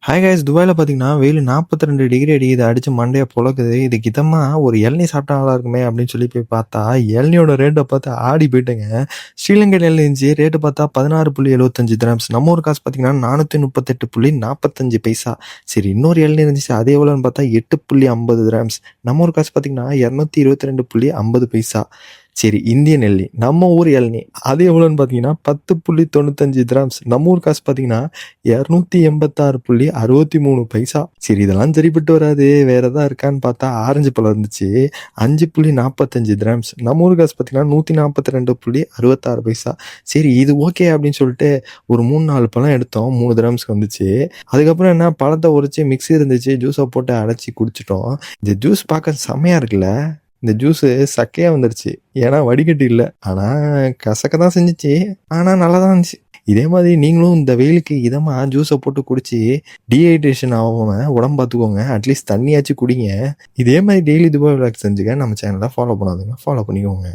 Hi guys, துபாயில பார்த்தீங்கன்னா வெயில் 42 டிகிரி அடிக்குது, அடிச்சு மண்டையை பொழக்குது. இதுக்கு இதமா ஒரு இளநீ சாப்பிட்டா நல்லா இருக்குமே அப்படின்னு சொல்லி போய் பார்த்தா இளநியோட ரேட்டை பார்த்து ஆடி போயிட்டேங்க. ஸ்ரீலங்கன் இளநீ ரேட்டு பார்த்தா 16.75 திரம்ஸ். நம்ம ஊர் காசு பார்த்தீங்கன்னா 438.45 பைசா. சரி, இன்னொரு இளநீ இருந்துச்சு, அது எவ்வளோன்னு பார்த்தா 8.50 திரம்ஸ். நம்ம ஊர் காசு பார்த்தீங்கன்னா 222.50 பைசா. சரி, இந்தியன் இளநீ, நம்ம ஊர் இளநீ, அது எவ்வளோன்னு பார்த்தீங்கன்னா 10.95 திரம்ஸ். நம்ம ஊர் காசு பார்த்தீங்கன்னா 286.63 பைசா. சரி, இதெல்லாம் சரிப்பட்டு வராது, வேற ஏதாவது இருக்கான்னு பார்த்தா ஆரஞ்சு பழம் இருந்துச்சு, 5.45 திரம்ஸ். நம்ம ஊர் காசு பார்த்தீங்கன்னா 142.66 பைசா. சரி, இது ஓகே அப்படின்னு சொல்லிட்டு ஒரு 3-4 பழம் எடுத்தோம், 3 திரம்ஸ்க்கு வந்துச்சு. அதுக்கப்புறம் என்ன, பழத்தை உரிச்சு மிக்ஸி இருந்துச்சு, ஜூஸை போட்டு அடைச்சி குடிச்சிட்டோம். இந்த ஜூஸ் பார்க்க செம்மையா இருக்குல்ல. இந்த ஜூஸு சக்கையா வந்துருச்சு, ஏன்னா வடிகட்டி இல்லை. ஆனால் கசக்க தான் செஞ்சிச்சு, ஆனால் நல்லா தான் இருந்துச்சு. இதே மாதிரி நீங்களும் இந்த வெயிலுக்கு இதமாக ஜூஸை போட்டு குடிச்சு டீஹைட்ரேஷன் ஆகாமல் உடம்பு பார்த்துக்கோங்க. அட்லீஸ்ட் தண்ணியாச்சும் குடிங்க. இதே மாதிரி டெய்லி துபாய் விளாக் செஞ்சுக்க. நம்ம சேனலை ஃபாலோ பண்ணாதுங்க, ஃபாலோ பண்ணிக்கோங்க.